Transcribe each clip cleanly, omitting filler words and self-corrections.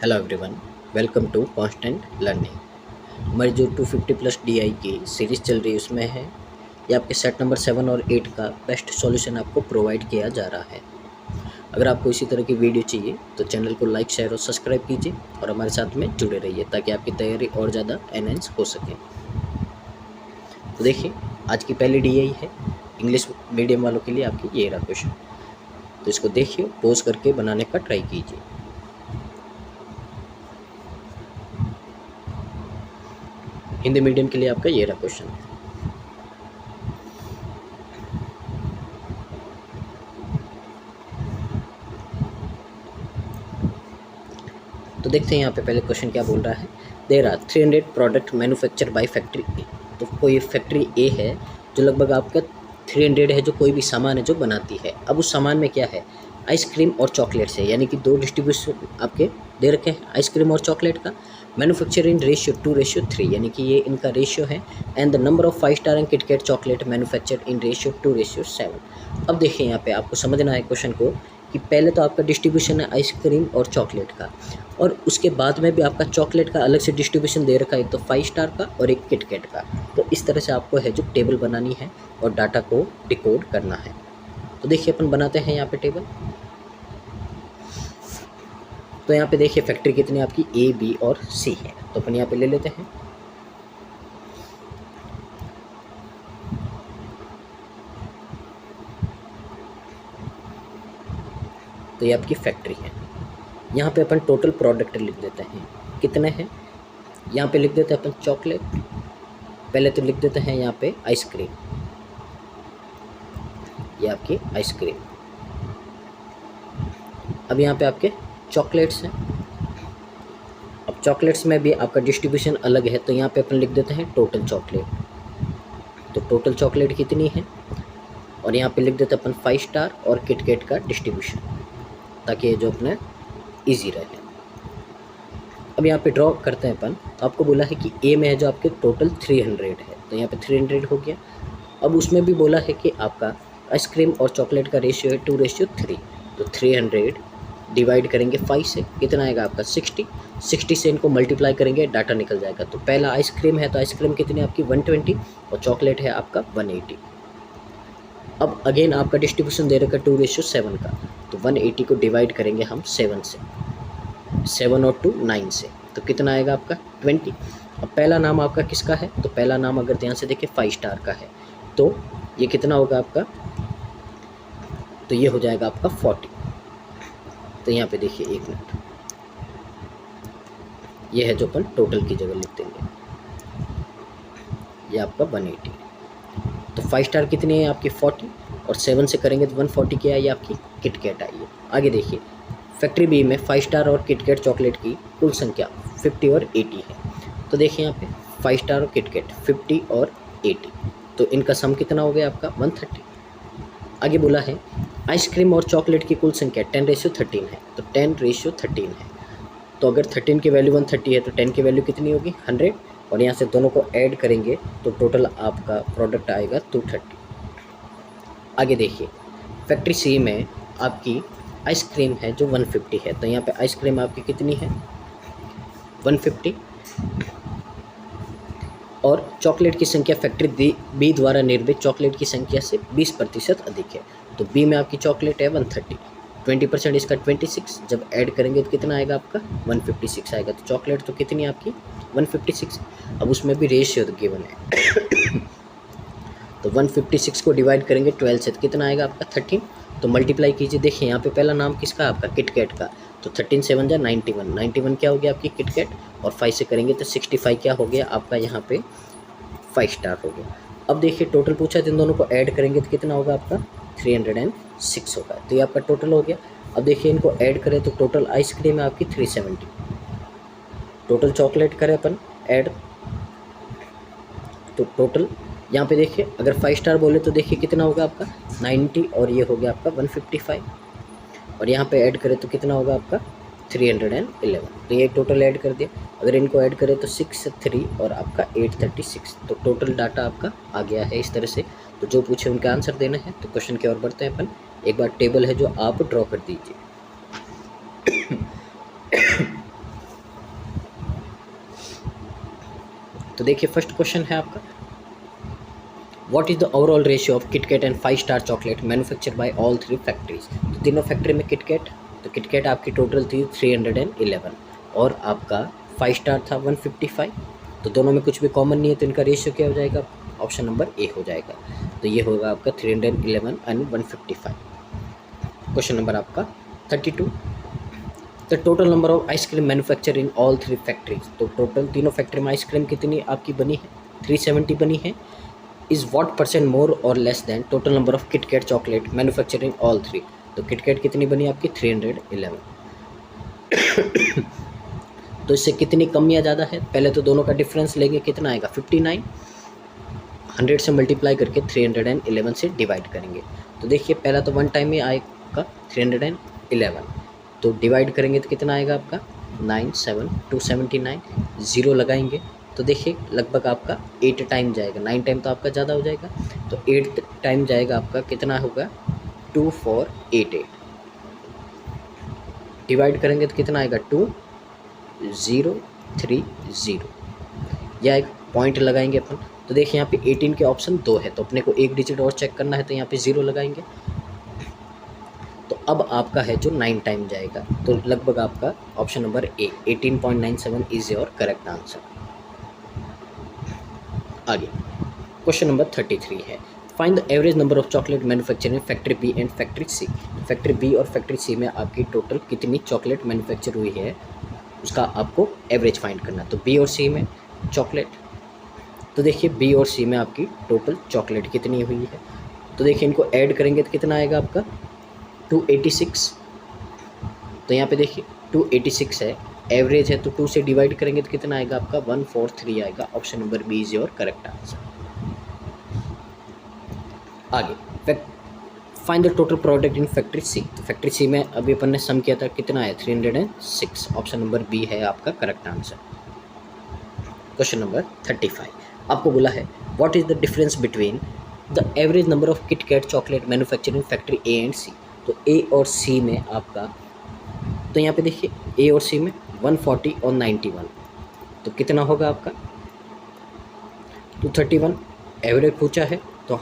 Hello everyone, welcome to Constant Learning. हमारी जो 250 plus DI की सीरीज़ चल रही है उसमें है ये आपके सेट नंबर 7 और 8 का बेस्ट सॉल्यूशन आपको प्रोवाइड किया जा रहा है। अगर आपको इसी तरह की वीडियो चाहिए तो चैनल को लाइक शेयर और सब्सक्राइब कीजिए और हमारे साथ में जुड़े रहिए ताकि आपकी तैयारी और ज़्यादा एनहेंस हो सके। तो देखिए, आज की पहली डीआई है इंग्लिश मीडियम वालों के लिए आपकी ये रहा क्वेश्चन। तो इसको देखिए, पोज करके बनाने का ट्राई कीजिए। हिंदी मीडियम के लिए आपका ये रहा क्वेश्चन। तो देखते हैं यहाँ पे पहले क्वेश्चन क्या बोल रहा है। There are 300 product manufacture by factory A. तो कोई फैक्ट्री ए है जो लगभग आपका 300 है, जो कोई भी सामान है जो बनाती है। अब उस सामान में क्या है, आइसक्रीम और चॉकलेट्स है, यानी कि दो डिस्ट्रीब्यूशन आपके दे रखे हैं आइसक्रीम और चॉकलेट का। मैन्युफैक्चर इन रेशियो 2:3, यानी कि ये इनका रेशियो है। And the number of 5 star and KitKat chocolate manufacture in ratio 2:7। अब देखिए यहाँ पे आपको समझना है क्वेश्चन को कि पहले तो आपका डिस्ट्रीब्यूशन है आइसक्रीम और चॉकलेट का, और उसके बाद में भी आपका चॉकलेट का अलग से डिस्ट्रीब्यूशन दे रखा है, एक तो 5 स्टार का और एक किटकैट का। तो इस तरह से आपको है जो टेबल बनानी है और डाटा को डिकोड करना है। तो देखिए अपन बनाते हैं यहाँ पे टेबल। तो यहाँ पे देखिए फैक्ट्री कितनी आपकी ए, बी और सी है। तो अपन यहाँ पे ले लेते हैं। तो ये आपकी फैक्ट्री है। यहाँ पे अपन टोटल प्रोडक्ट लिख देते हैं, कितने हैं। यहाँ पे लिख देते हैं अपन चॉकलेट, पहले तो लिख देते हैं यहाँ पे आइसक्रीम, ये आपकी आइसक्रीम। अब यहाँ पे आपके चॉकलेट्स हैं। अब चॉकलेट्स में भी आपका डिस्ट्रीब्यूशन अलग है, तो यहाँ पे अपन लिख देते हैं टोटल चॉकलेट। तो टोटल चॉकलेट कितनी है, और यहाँ पे लिख देते हैं अपन 5 स्टार और किटकैट का डिस्ट्रीब्यूशन, ताकि ये जो अपने ईजी रहे। अब यहाँ पे ड्रॉ करते हैं अपन। तो आपको बोला है कि ए में है जो आपके टोटल 300 है, तो यहाँ पे 300 हो गया। अब उसमें भी बोला है कि आपका आइसक्रीम और चॉकलेट का रेशियो है 2:3। तो 300 डिवाइड करेंगे 5 से, कितना आएगा आपका 60 से इनको मल्टीप्लाई करेंगे, डाटा निकल जाएगा। तो पहला आइसक्रीम है, तो आइसक्रीम कितनी आपकी 120 और चॉकलेट है आपका 180। अब अगेन आपका डिस्ट्रीब्यूशन दे रखा 2:7 का, तो 180 को डिवाइड करेंगे हम 7 से, 7 और 2 9 से, तो कितना आएगा आपका 20। अब पहला नाम आपका किसका है, तो पहला नाम अगर ध्यान से देखें 5 स्टार का है, तो ये कितना होगा आपका, तो ये हो जाएगा आपका 40। तो यहाँ पे देखिए एक मिनट, ये है जो अपन टोटल की जगह लिख देंगे, ये आपका 180। तो 5 स्टार कितनी है आपकी 40, और 7 से करेंगे तो 140 क्या आई आपकी किटकैट आई है। आगे देखिए फैक्ट्री बी में 5 स्टार और किटकैट चॉकलेट की कुल संख्या 50 और 80 है। तो देखिए यहाँ पे 5 स्टार और किटकैट 50 और 80, तो इनका सम कितना हो गया आपका 130। आगे बोला है आइसक्रीम और चॉकलेट की कुल संख्या 10:13 है, तो 10:13 है। तो अगर 13 की वैल्यू 130 है तो 10 की वैल्यू कितनी होगी 100, और यहाँ से दोनों को ऐड करेंगे तो टोटल आपका प्रोडक्ट आएगा 230। आगे देखिए फैक्ट्री सी में आपकी आइसक्रीम है जो 150 है, तो यहाँ पे आइसक्रीम आपकी कितनी है 150, और चॉकलेट की संख्या फैक्ट्री बी द्वारा निर्मित चॉकलेट की संख्या से 20% अधिक है। तो बी में आपकी चॉकलेट है 130, 20% इसका 26, जब ऐड करेंगे तो कितना आएगा आपका 156 आएगा। तो चॉकलेट तो कितनी आपकी 156। अब उसमें भी रेशियो गिवन है तो 156 को डिवाइड करेंगे 12 से, तो कितना आएगा आपका 13। तो मल्टीप्लाई कीजिए। देखिए यहाँ पे पहला नाम किसका आपका किटकैट का, तो 13 7 जा 91, 91 क्या हो गया आपकी किटकैट, और 5 से करेंगे तो 65 क्या हो गया आपका यहाँ पे 5 स्टार हो गया। अब देखिए टोटल पूछा है, इन दोनों को ऐड करेंगे तो कितना होगा आपका 306 होगा। तो ये आपका टोटल हो गया। अब देखिए इनको ऐड करें तो टोटल आइसक्रीम है आपकी 370, टोटल चॉकलेट करें अपन ऐड, तो टोटल यहाँ पे देखिए अगर 5 स्टार बोले तो देखिए कितना होगा आपका 90, और ये हो गया आपका 155, और यहाँ पे ऐड करें तो कितना होगा आपका 311। तो ये टोटल ऐड कर दिया। अगर इनको ऐड करें तो 6 3 और आपका 836, तो टोटल डाटा आपका आ गया है इस तरह से। तो जो पूछे उनका आंसर देना है। तो क्वेश्चन की ओर बढ़ते हैं अपन। एक बार टेबल है जो आप ड्रॉ कर दीजिए। तो देखिए फर्स्ट क्वेश्चन है आपका, what is the overall ratio of KitKat and 5 star chocolate manufactured by all 3 factories. तो तीनों फैक्ट्री में किटकैट, तो किटकैट आपकी टोटल थी 311 और आपका 5 स्टार था 155। तो दोनों में कुछ भी कॉमन नहीं है, तो इनका रेशियो क्या हो जाएगा, ऑप्शन नंबर ए हो जाएगा। तो ये होगा आपका 311 एंड 155। क्वेश्चन नंबर आपका 32, the total number of ice cream manufacture in all 3 factories. तो टोटल तीनों फैक्ट्री में आइसक्रीम कितनी आपकी बनी है, 370 बनी है। इज़ व्हाट परसेंट मोर और less than total number of KitKat chocolate manufacture in all 3। तो किटकैट कितनी बनी आपकी 311। तो इससे कितनी कम या ज़्यादा है, पहले तो दोनों का डिफरेंस लेंगे, कितना आएगा 59, 100 से मल्टीप्लाई करके 311 से डिवाइड करेंगे। तो देखिए पहला तो वन टाइम में आएगा 311, तो डिवाइड करेंगे तो कितना आएगा आपका 97279, ज़ीरो लगाएंगे तो देखिए लगभग आपका 8 टाइम जाएगा, 9 टाइम तो आपका ज़्यादा हो जाएगा, तो 8 टाइम जाएगा आपका, कितना होगा 2488। डिवाइड करेंगे तो कितना आएगा 2030, या एक पॉइंट लगाएंगे अपन। तो देखिए यहाँ पे 18 के ऑप्शन 2 है, तो अपने को एक डिजिट और चेक करना है, तो यहाँ पे 0 लगाएंगे। तो अब आपका है जो 9 टाइम जाएगा, तो लगभग आपका option number A 18.97 is your correct answer. आगे क्वेश्चन नंबर 33 है, find the average number of chocolate manufacturing factory B and factory C. Factory B और फैक्ट्री सी में आपकी टोटल कितनी चॉकलेट मैन्युफैक्चर हुई है, उसका आपको एवरेज फाइंड करना है। तो बी और सी में चॉकलेट, तो देखिए बी और सी में आपकी टोटल चॉकलेट कितनी हुई है, तो देखिए इनको ऐड करेंगे तो कितना आएगा आपका 286। तो यहाँ पे देखिए 286 है, एवरेज है, तो 2 से डिवाइड करेंगे तो कितना आएगा आपका 143 आएगा। Option number B is your correct answer. आगे find the total product in factory C. तो फैक्ट्री सी में अभी अपन ने सम किया था, कितना है 306। ऑप्शन नंबर बी है आपका करेक्ट आंसर। क्वेश्चन नंबर 35, आपको बोला है what is the difference between the average number of KitKat chocolate manufacturing factory A and C. तो ए और सी में आपका, तो यहाँ पे देखिए ए और सी में 140 और 91, तो कितना होगा आपका 231। एवरेज पूछा है तो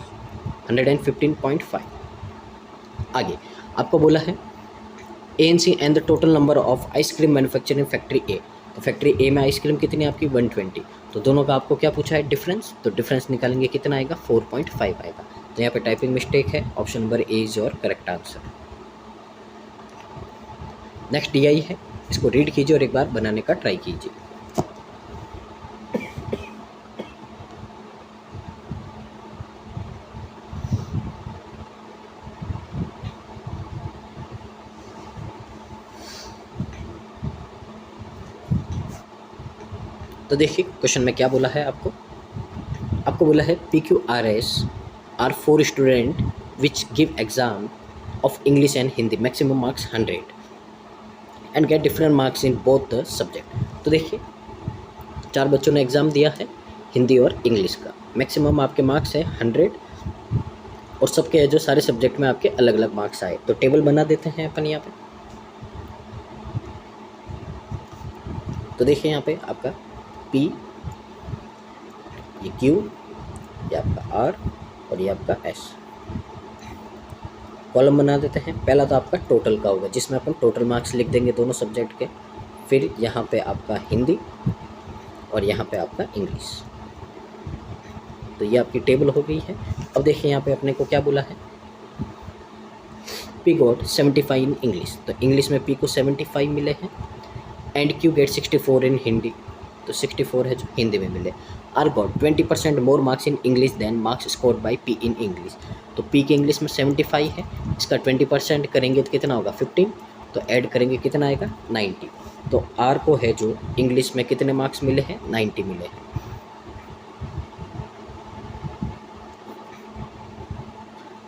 115.5। आगे आपको बोला है A N C and the total number of ice cream manufacturing factory A. तो फैक्ट्री ए में आइसक्रीम कितनी आपकी 120, तो दोनों का आपको क्या पूछा है डिफरेंस, तो डिफरेंस निकालेंगे कितना आएगा 4.5 आएगा। तो यहाँ पे टाइपिंग मिस्टेक है, option number A is your correct answer. Next D I है, इसको रीड कीजिए और एक बार बनाने का ट्राई कीजिए। तो देखिए क्वेश्चन में क्या बोला है आपको बोला है PQRS are 4 student which give exam of English and Hindi, maximum marks 100 and get different marks in both the subject. तो देखिए 4 बच्चों ने एग्ज़ाम दिया है हिंदी और इंग्लिश का, मैक्सिमम आपके मार्क्स है 100 और सबके जो सारे सब्जेक्ट में आपके अलग अलग मार्क्स आए। तो टेबल बना देते हैं अपन यहाँ पे। तो देखिए यहाँ पे आपका P, ये Q, ये आपका R और ये आपका S। कॉलम बना देते हैं। पहला तो आपका टोटल का होगा, जिसमें अपन टोटल मार्क्स लिख देंगे दोनों सब्जेक्ट के, फिर यहाँ पे आपका हिंदी और यहाँ पे आपका इंग्लिश। तो ये आपकी टेबल हो गई है। अब देखिए यहाँ पे अपने को क्या बोला है, P गॉट 75 इन इंग्लिश। तो इंग्लिश में P को 75 मिले हैं and Q get 64 in Hindi, तो 64 है जो हिंदी में मिले। R got 20% more marks in English then marks scored by P in English. तो P के इंग्लिश में 75 है, इसका 20% करेंगे तो कितना होगा 15, तो ऐड करेंगे कितना आएगा 90। तो R को है जो इंग्लिश में कितने मार्क्स मिले हैं 90 मिले हैं।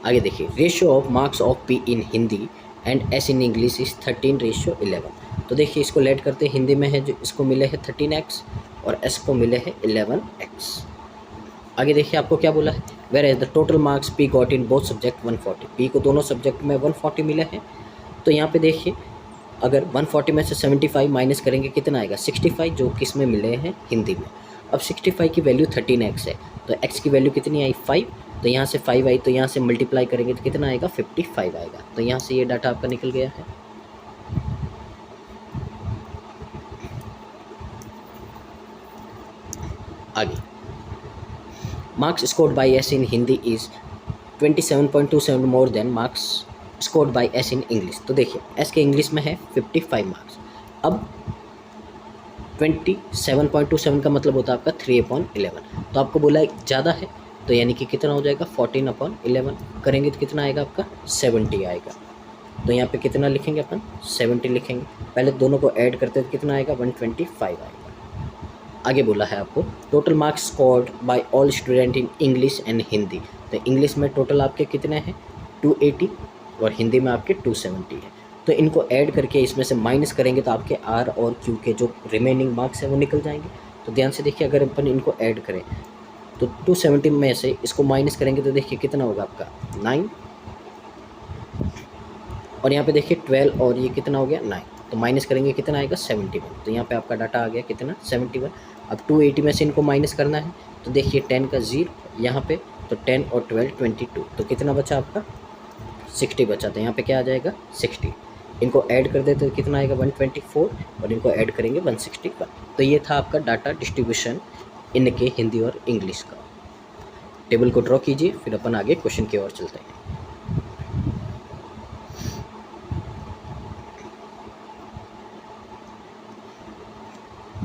आगे देखिए ratio of marks of P in Hindi and S in English is 13:11। तो देखिए इसको लेट करते हैं, हिंदी में है जो इसको मिले हैं 13x और S को मिले हैं 11x। आगे देखिए आपको क्या बोला है, whereas the total marks P got in both subject 140। P को दोनों सब्जेक्ट में 140 मिले हैं। तो यहाँ पे देखिए अगर 140 में से 75 माइनस करेंगे कितना आएगा 65, जो किस में मिले हैं हिंदी में। अब 65 की वैल्यू 13x है, तो x की वैल्यू कितनी आई 5, तो यहाँ से 5 आई, तो यहाँ से मल्टीप्लाई करेंगे तो कितना आएगा 55 आएगा। तो यहाँ से ये डाटा आपका निकल गया है। आगे, marks scored by S in Hindi is 27.27 more than marks scored by S in English. तो देखिए एस के इंग्लिश में है 55 मार्क्स। अब 27.27 का मतलब होता है आपका 3/11, तो आपको बोला है ज़्यादा है, तो यानी कि कितना हो जाएगा 14/11 करेंगे तो कितना आएगा आपका 70 आएगा। तो यहाँ पे कितना लिखेंगे अपन 70 लिखेंगे, पहले दोनों को ऐड करते तो कितना आएगा 125 आएगा। आगे बोला है आपको total marks scored bye all student in English and Hindi. तो इंग्लिश में टोटल आपके कितने हैं 280 और हिंदी में आपके 270 है। तो इनको ऐड करके इसमें से माइनस करेंगे तो आपके आर और क्यू के जो रिमेनिंग मार्क्स हैं वो निकल जाएंगे। तो ध्यान से देखिए, अगर अपन इनको ऐड करें तो 270 में से इसको माइनस करेंगे तो देखिए कितना होगा आपका 9, और यहाँ पे देखिए 12 और ये कितना हो गया 9, तो माइनस करेंगे कितना आएगा 71। तो यहाँ पे आपका डाटा आ गया कितना 71। अब 280 में से इनको माइनस करना है तो देखिए 10 का 0 यहाँ पे, तो 10 और 12 22, तो कितना बचा आपका 60 बचा। तो यहाँ पे क्या आ जाएगा 60। इनको ऐड कर देते तो कितना आएगा 124 और इनको ऐड करेंगे 161। तो ये था आपका डाटा डिस्ट्रीब्यूशन इनके हिंदी और इंग्लिश का। टेबल को ड्रॉ कीजिए, फिर अपन आगे क्वेश्चन की ओर चलते हैं।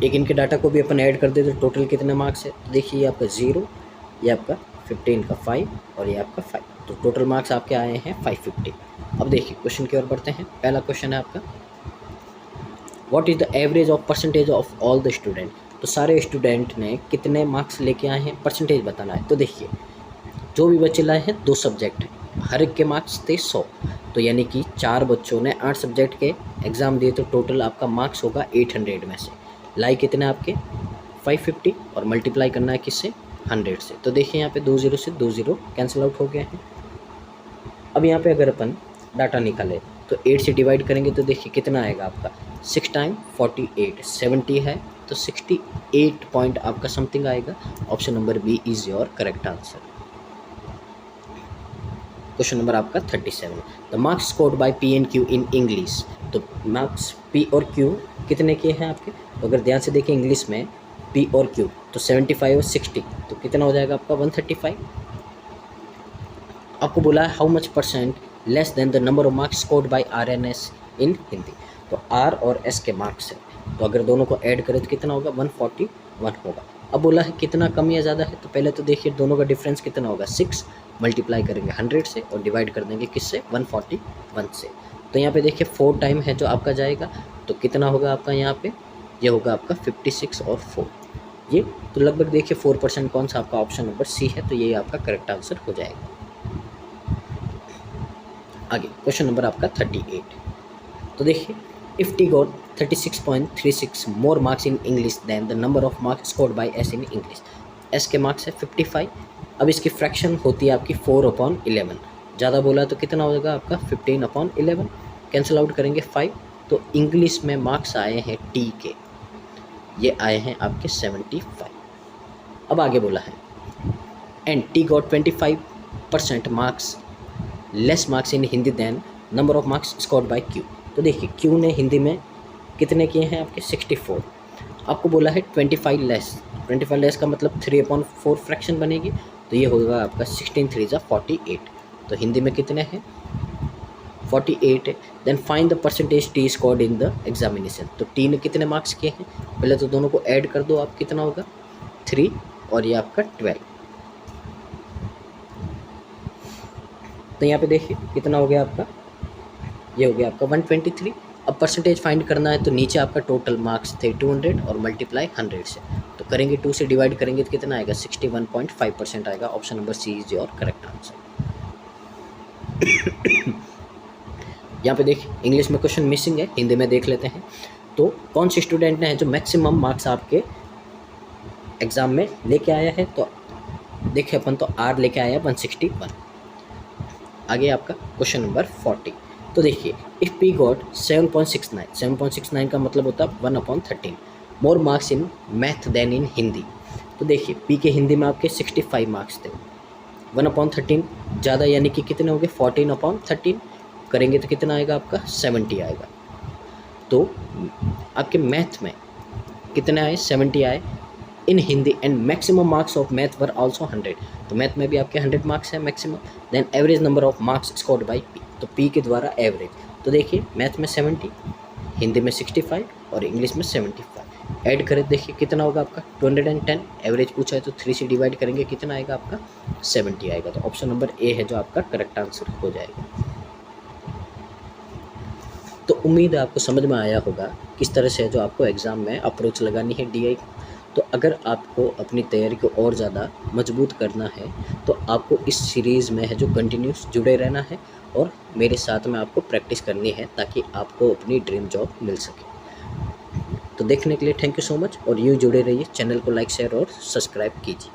एक इनके डाटा को भी अपन ऐड कर देते तो टोटल कितने मार्क्स है, तो देखिए ये आपका 0, ये आपका 15 का 5 और ये आपका 5, तो टोटल मार्क्स आपके आए हैं 550। अब देखिए क्वेश्चन की ओर बढ़ते हैं। पहला क्वेश्चन है आपका what is the average of percentage of all the student. तो सारे स्टूडेंट ने कितने मार्क्स लेके आए हैं परसेंटेज बताना है। तो देखिए जो भी बच्चे लाए हैं 2 सब्जेक्ट, हर एक के मार्क्स थे 100, तो यानी कि 4 बच्चों ने 8 सब्जेक्ट के एग्ज़ाम दिए, तो टोटल आपका मार्क्स होगा 800 में से लाई कितने आपके 550 और मल्टीप्लाई करना है किससे 100 से। तो देखिए यहाँ पे 2 0 से 2 0 कैंसिल आउट हो गए हैं। अब यहाँ पे अगर अपन डाटा निकाले तो 8 से डिवाइड करेंगे तो देखिए कितना आएगा आपका 6 टाइम 48, 70 है, तो 68 पॉइंट आपका समथिंग आएगा। Option number B is your correct answer. Question number आपका 37, the marks scored by P and Q in English. तो मार्क्स पी और क्यू कितने के हैं आपके, तो अगर ध्यान से देखें इंग्लिश में पी और क्यू तो 75 और 60, तो कितना हो जाएगा आपका 135। आपको बोला है how much percent less than the number of marks scored by R N S in Hindi. तो आर और एस के मार्क्स है, तो अगर दोनों को ऐड करें तो कितना होगा 141 होगा। अब बोला है कितना कम या ज़्यादा है, तो पहले तो देखिए दोनों का डिफरेंस कितना होगा 6, मल्टीप्लाई करेंगे 100 से और डिवाइड कर देंगे किससे 141 से। तो यहाँ पे देखिए 4 टाइम है जो आपका जाएगा, तो कितना होगा आपका यहाँ पे, ये होगा आपका 56 और 4, ये तो लगभग देखिए 4% कौन सा आपका ऑप्शन नंबर सी है, तो ये आपका करेक्ट आंसर हो जाएगा। आगे क्वेश्चन नंबर आपका 38, तो देखिए if T got 36.36 more marks in English than the number of marks scored by S in English. S के मार्क्स है 55, अब इसकी फ्रैक्शन होती है आपकी 4/11, ज़्यादा बोला तो कितना हो जाएगा आपका 15/11, कैंसिल आउट करेंगे 5, तो इंग्लिश में मार्क्स आए हैं टी के, ये आए हैं आपके 75। अब आगे बोला है and T got 25% marks less marks in Hindi than number of marks scored by Q. तो देखिए क्यू ने हिंदी में कितने किए हैं आपके 64, आपको बोला है 25 लेस का मतलब 3/4 फ्रैक्शन बनेगी, तो ये होगा आपका 16 3 48, तो हिंदी में कितने हैं 48 है। Then find the percentage T scored in the examination. तो टी ने कितने मार्क्स किए हैं, पहले तो दोनों को ऐड कर दो आप, कितना होगा 3 और ये आपका 12, तो यहाँ पे देखिए कितना हो गया आपका, ये हो गया आपका 123। अब परसेंटेज फाइंड करना है तो नीचे आपका टोटल मार्क्स थे 200 और मल्टीप्लाई 100 से, तो करेंगे 2 से डिवाइड करेंगे तो कितना आएगा 61.5% आएगा। Option number C is your correct answer. यहाँ पे देखिए इंग्लिश में क्वेश्चन मिसिंग है, हिंदी में देख लेते हैं। तो कौन से स्टूडेंट ने जो मैक्सिमम मार्क्स आपके एग्ज़ाम में लेके आया है, तो देखिए अपन तो आर लेके आया 161। आगे आपका क्वेश्चन नंबर 40, तो देखिए इफ़ पी गॉट 7.69 का मतलब होता है 1/13 more marks in math than in Hindi. तो देखिए पी के हिंदी में आपके 65 मार्क्स थे, 1/13 ज़्यादा यानी कि कितने हो गए 14/13 करेंगे तो कितना आएगा आपका 70 आएगा। तो आपके मैथ में कितने आए 70 आए in Hindi and maximum marks of math were also 100। तो मैथ में भी आपके 100 मार्क्स हैं maximum. Then average number of marks scored by P, तो पी के द्वारा एवरेज। तो देखिए मैथ में 70, हिंदी में 65 और इंग्लिश में 75 ऐड करें, देखिए कितना होगा आपका 210। एवरेज पूछा है तो 3 से डिवाइड करेंगे कितना आएगा आपका 70 आएगा। तो ऑप्शन नंबर ए है जो आपका करेक्ट आंसर हो जाएगा। तो उम्मीद है आपको समझ में आया होगा किस तरह से जो आपको एग्ज़ाम में अप्रोच लगानी है डीआई। तो अगर आपको अपनी तैयारी को और ज़्यादा मजबूत करना है तो आपको इस सीरीज़ में है जो कंटिन्यूस जुड़े रहना है और मेरे साथ में आपको प्रैक्टिस करनी है ताकि आपको अपनी ड्रीम जॉब मिल सके। तो देखने के लिए थैंक यू सो मच और यूँ जुड़े रहिए, चैनल को लाइक शेयर और सब्सक्राइब कीजिए।